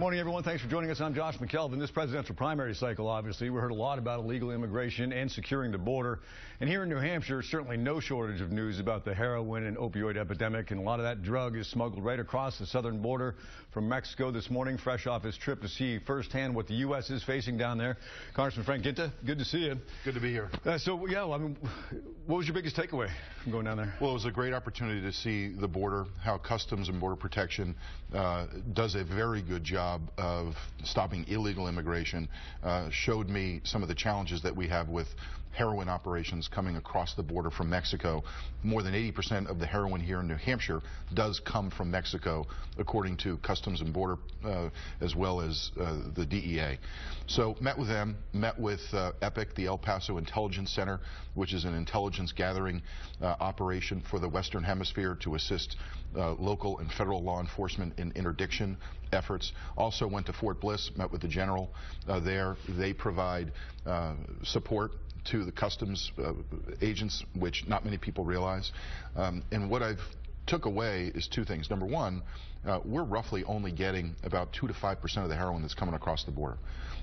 Morning, everyone. Thanks for joining us. I'm Josh McElveen. This presidential primary cycle, obviously, we heard a lot about illegal immigration and securing the border. And here in New Hampshire, certainly no shortage of news about the heroin and opioid epidemic. And a lot of that drug is smuggled right across the southern border from Mexico this morning, fresh off his trip to see firsthand what the U.S. is facing down there. Congressman Frank Guinta, good to see you. Good to be here. What was your biggest takeaway from going down there? Well, it was a great opportunity to see the border, how Customs and Border Protection does a very good job of stopping illegal immigration. Showed me some of the challenges that we have with heroin operations coming across the border from Mexico. More than 80% of the heroin here in New Hampshire does come from Mexico, according to Customs and Border, as well as the DEA. So met with them, met with EPIC, the El Paso Intelligence Center, which is an intelligence gathering operation for the Western Hemisphere to assist local and federal law enforcement in interdiction efforts. Also went to Fort Bliss, met with the general there. They provide support to the customs agents, which not many people realize. And what I've took away is two things. Number one, we're roughly only getting about 2 to 5% of the heroin that's coming across the border.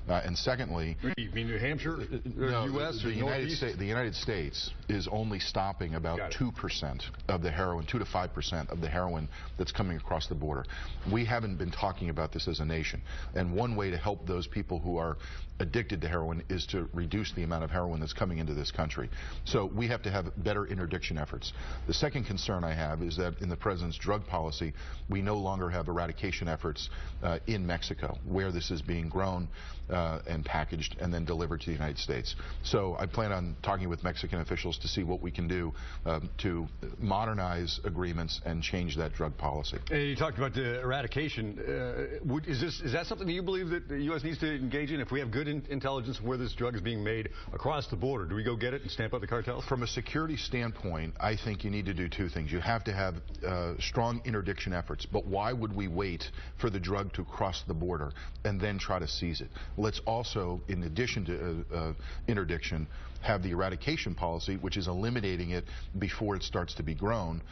And secondly, you mean New Hampshire, no, U.S. the United States is only stopping about 2% of the heroin, 2 to 5% of the heroin that's coming across the border. We haven't been talking about this as a nation. And one way to help those people who are addicted to heroin is to reduce the amount of heroin that's coming into this country. So we have to have better interdiction efforts. The second concern I have is that in the president's drug policy, we no longer have eradication efforts in Mexico, where this is being grown and packaged and then delivered to the United States. So I plan on talking with Mexican officials to see what we can do to modernize agreements and change that drug policy. And you talked about the eradication. Is that something that you believe that the U.S. needs to engage in? If we have good intelligence of where this drug is being made across the border, do we go get it and stamp out the cartels? From a security standpoint, I think you need to do two things. You have to have strong interdiction efforts. But why would we wait for the drug to cross the border and then try to seize it? Let's also, in addition to interdiction, have the eradication policy, which is eliminating it before it starts to be grown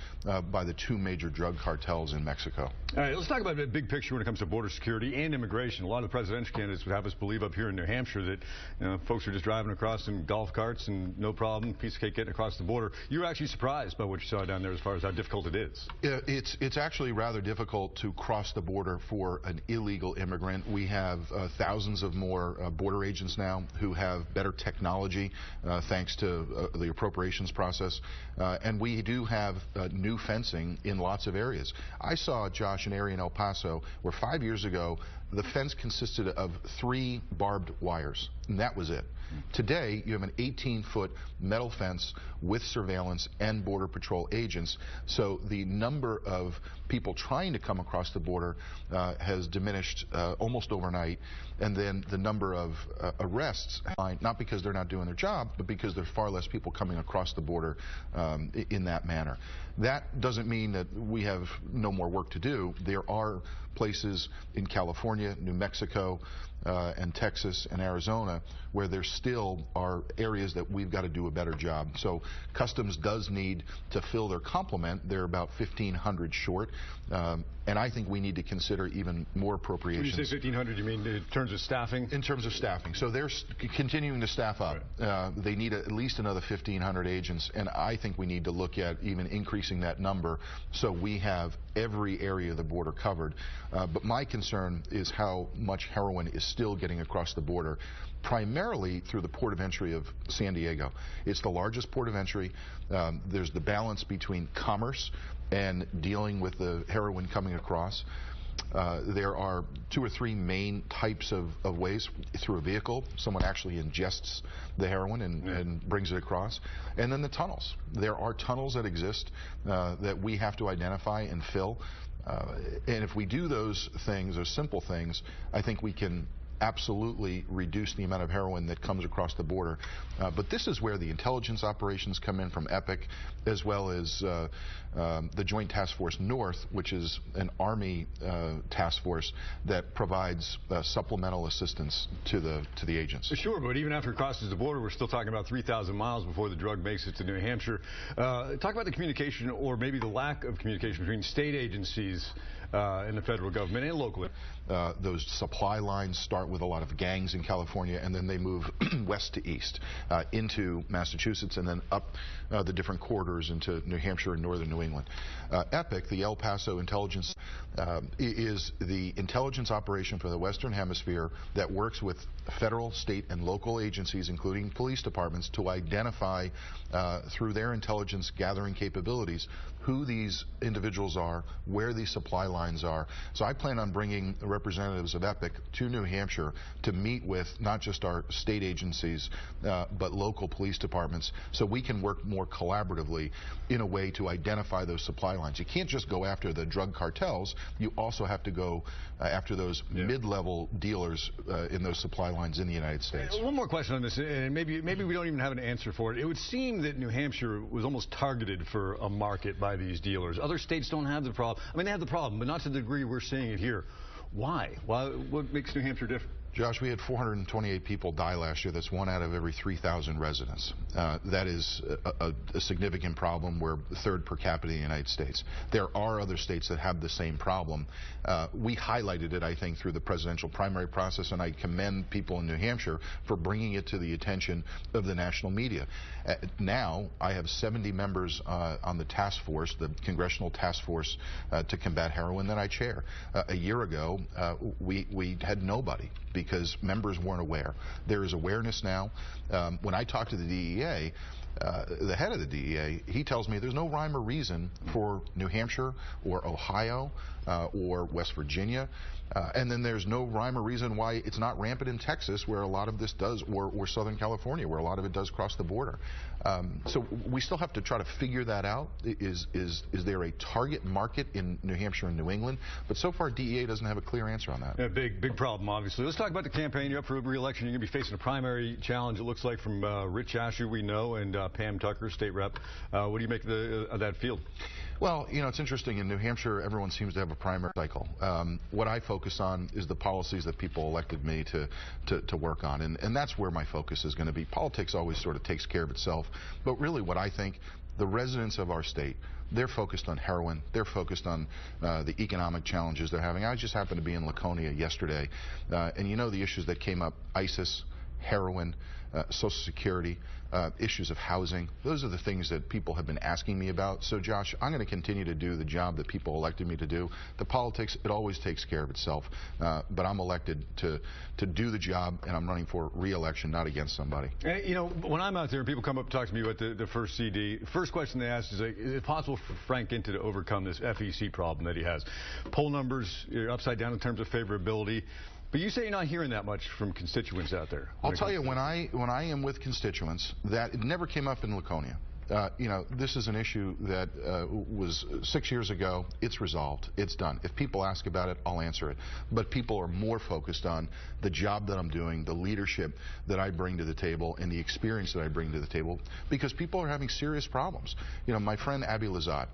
by the two major drug cartels in Mexico. All right, let's talk about the big picture when it comes to border security and immigration. A lot of the presidential candidates would have us believe up here in New Hampshire that folks are just driving across in golf carts and no problem, piece of cake getting across the border. You were actually surprised by what you saw down there as far as how difficult it is. It's actually rather difficult to cross the border for an illegal immigrant. We have thousands of more border agents now who have better technology thanks to the appropriations process. And we do have new fencing in lots of areas. I saw, Josh, an area in El Paso where 5 years ago the fence consisted of 3 barbed wires, and that was it. Today, you have an 18-foot metal fence with surveillance and Border Patrol agents, so the number of people trying to come across the border has diminished almost overnight, and then the number of arrests, not because they're not doing their job, but because there are far less people coming across the border in that manner. That doesn't mean that we have no more work to do. There are places in California, New Mexico, and Texas and Arizona where there still are areas that we've got to do a better job. So Customs does need to fill their complement. They're about 1,500 short, and I think we need to consider even more appropriations. When you say 1,500, you mean in terms of staffing? In terms of staffing. So they're continuing to staff up. Right. They need at least another 1,500 agents, and I think we need to look at even increasing that number so we have every area of the border covered. But my concern is how much heroin is still getting across the border, primarily through the port of entry of San Diego. It's the largest port of entry. There's the balance between commerce and dealing with the heroin coming across. There are 2 or 3 main types of ways. Through a vehicle, someone actually ingests the heroin and brings it across. And then the tunnels. There are tunnels that exist that we have to identify and fill. And if we do those things, those simple things, I think we can absolutely reduce the amount of heroin that comes across the border. But this is where the intelligence operations come in from EPIC, as well as the Joint Task Force North, which is an Army task force that provides supplemental assistance to the agents. Sure, but even after it crosses the border, we're still talking about 3,000 miles before the drug makes it to New Hampshire. Talk about the communication, or maybe the lack of communication between state agencies in the federal government and locally. Those supply lines start with a lot of gangs in California, and then they move west to east into Massachusetts, and then up the different corridors into New Hampshire and northern New England. EPIC, the El Paso Intelligence, is the intelligence operation for the Western Hemisphere that works with federal, state, and local agencies, including police departments, to identify through their intelligence gathering capabilities who these individuals are, where these supply lines are. So I plan on bringing representatives of EPIC to New Hampshire to meet with not just our state agencies, but local police departments, so we can work more collaboratively in a way to identify those supply lines. You can't just go after the drug cartels. You also have to go after those mid-level dealers in those supply lines in the United States. One more question on this, and maybe we don't even have an answer for it. It would seem that New Hampshire was almost targeted for a market by these dealers. Other states don't have the problem. I mean, they have the problem, but not to the degree we're seeing it here. Why? What makes New Hampshire different? Josh, we had 428 people die last year. That's 1 out of every 3,000 residents. That is a significant problem. We're third per capita in the United States. There are other states that have the same problem. We highlighted it, I think, through the presidential primary process, and I commend people in New Hampshire for bringing it to the attention of the national media. Now, I have 70 members on the task force, the Congressional Task Force to Combat Heroin that I chair. A year ago, we had nobody, because members weren't aware. There is awareness now. When I talk to the DEA, the head of the DEA, he tells me there's no rhyme or reason for New Hampshire or Ohio or West Virginia, and then there's no rhyme or reason why it's not rampant in Texas, where a lot of this does, or Southern California, where a lot of it does cross the border. So we still have to try to figure that out. Is there a target market in New Hampshire and New England? But so far, DEA doesn't have a clear answer on that. Yeah, big problem, obviously. Let's talk about the campaign. You're up for re-election. You're going to be facing a primary challenge, it looks like, from Rich Asher, we know, and Pam Tucker, state rep. What do you make of that field? Well, you know, it's interesting. In New Hampshire, everyone seems to have a primary cycle. What I focus on is the policies that people elected me to work on, and that's where my focus is going to be. Politics always sort of takes care of itself, but really what I think, the residents of our state, they're focused on heroin. They're focused on the economic challenges they're having. I just happened to be in Laconia yesterday, and you know the issues that came up: ISIS, heroin, Social Security, issues of housing. Those are the things that people have been asking me about. So, Josh, I'm going to continue to do the job that people elected me to do. The politics, it always takes care of itself. But I'm elected to do the job, and I'm running for re-election, not against somebody. You know, when I'm out there and people come up and talk to me about the first CD, the first question they ask is, like, is it possible for Frank Guinta to overcome this FEC problem that he has? Poll numbers are upside down in terms of favorability. But you say you're not hearing that much from constituents out there. I'll tell you, when I am with constituents, that it never came up in Laconia. You know, this is an issue that was 6 years ago. It's resolved. It's done. If people ask about it, I'll answer it. But people are more focused on the job that I'm doing, the leadership that I bring to the table, and the experience that I bring to the table, because people are having serious problems. You know, my friend Abby Lazat,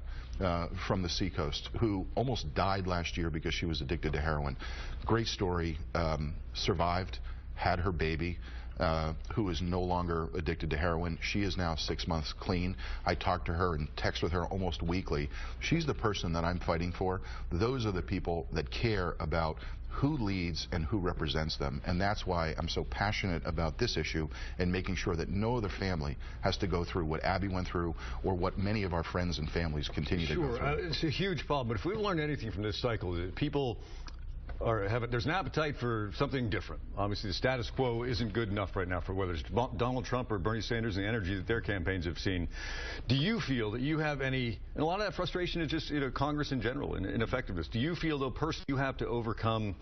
from the Seacoast, who almost died last year because she was addicted to heroin. Great story. Survived, had her baby, who is no longer addicted to heroin. She is now 6 months clean. I talk to her and text with her almost weekly. She's the person that I'm fighting for. Those are the people that care about who leads and who represents them, and that's why I'm so passionate about this issue and making sure that no other family has to go through what Abby went through or what many of our friends and families continue to go through. It's a huge problem, but if we've learned anything from this cycle, people there's an appetite for something different. Obviously, the status quo isn't good enough right now for whether it's Donald Trump or Bernie Sanders and the energy that their campaigns have seen. Do you feel that you have any, and a lot of that frustration is just, you know, Congress in general and ineffectiveness. Do you feel, though, personally, you have to overcome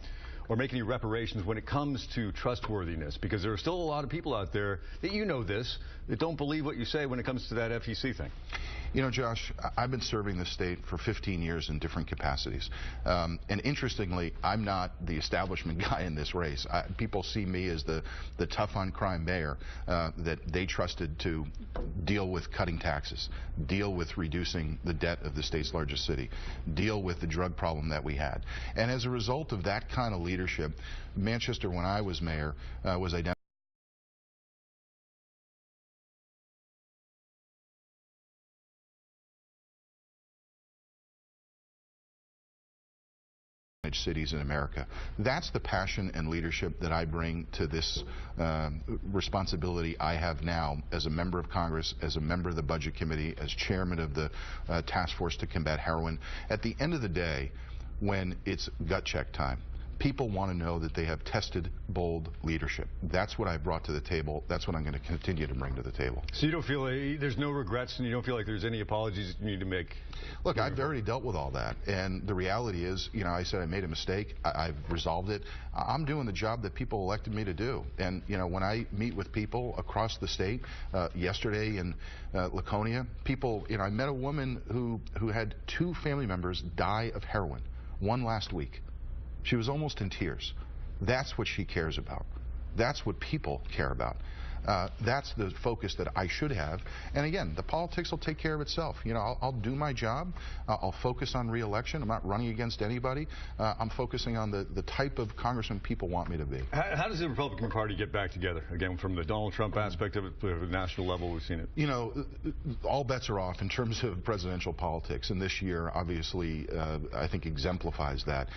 or make any reparations when it comes to trustworthiness? Because there are still a lot of people out there that, you know this, that don't believe what you say when it comes to that FEC thing. You know, Josh, I've been serving the state for 15 years in different capacities. And interestingly, I'm not the establishment guy in this race. People see me as the tough-on-crime mayor that they trusted to deal with cutting taxes, deal with reducing the debt of the state's largest city, deal with the drug problem that we had. And as a result of that kind of leadership, Manchester, when I was mayor, was identified largest cities in America. That's the passion and leadership that I bring to this responsibility I have now as a member of Congress, as a member of the Budget Committee, as chairman of the Task Force to Combat Heroin. At the end of the day, when it's gut check time, people want to know that they have tested, bold leadership. That's what I brought to the table. That's what I'm going to continue to bring to the table. So you don't feel there's no regrets, and you don't feel like there's any apologies you need to make? Look, I've already dealt with all that, and the reality is, you know, I said I made a mistake. I've resolved it. I'm doing the job that people elected me to do. And, you know, when I meet with people across the state, yesterday in Laconia, people, you know, I met a woman who had 2 family members die of heroin, one last week. She was almost in tears. That's what she cares about. That's what people care about. That's the focus that I should have. And again, the politics will take care of itself. You know, I'll do my job. I'll focus on re-election. I'm not running against anybody. I'm focusing on the type of congressman people want me to be. How does the Republican Party get back together? Again, from the Donald Trump aspect of it, to the national level, we've seen it. You know, all bets are off in terms of presidential politics. And this year, obviously, I think exemplifies that.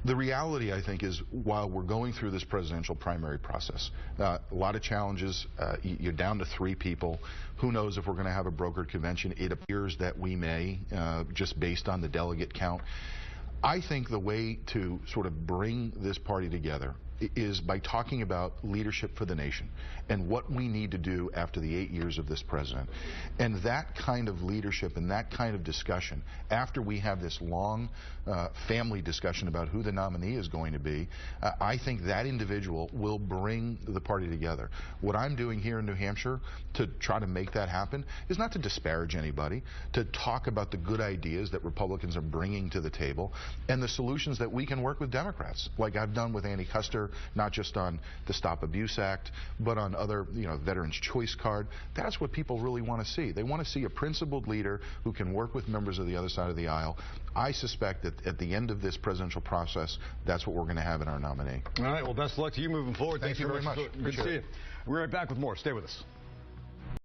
The reality, I think, is while we're going through this presidential primary process, a lot of challenges. You're down to 3 people. Who knows if we're going to have a brokered convention? It appears that we may, just based on the delegate count. I think the way to sort of bring this party together is by talking about leadership for the nation and what we need to do after the 8 years of this president. And that kind of leadership and that kind of discussion, after we have this long family discussion about who the nominee is going to be, I think that individual will bring the party together. What I'm doing here in New Hampshire to try to make that happen is not to disparage anybody, to talk about the good ideas that Republicans are bringing to the table and the solutions that we can work with Democrats, like I've done with Andy Custer, not just on the Stop Abuse Act, but on other, you know, Veterans Choice Card. That's what people really want to see. They want to see a principled leader who can work with members of the other side of the aisle. I suspect that at the end of this presidential process, that's what we're going to have in our nominee. All right. Well, best of luck to you moving forward. Thank you very much. Good to see you. We're right back with more. Stay with us.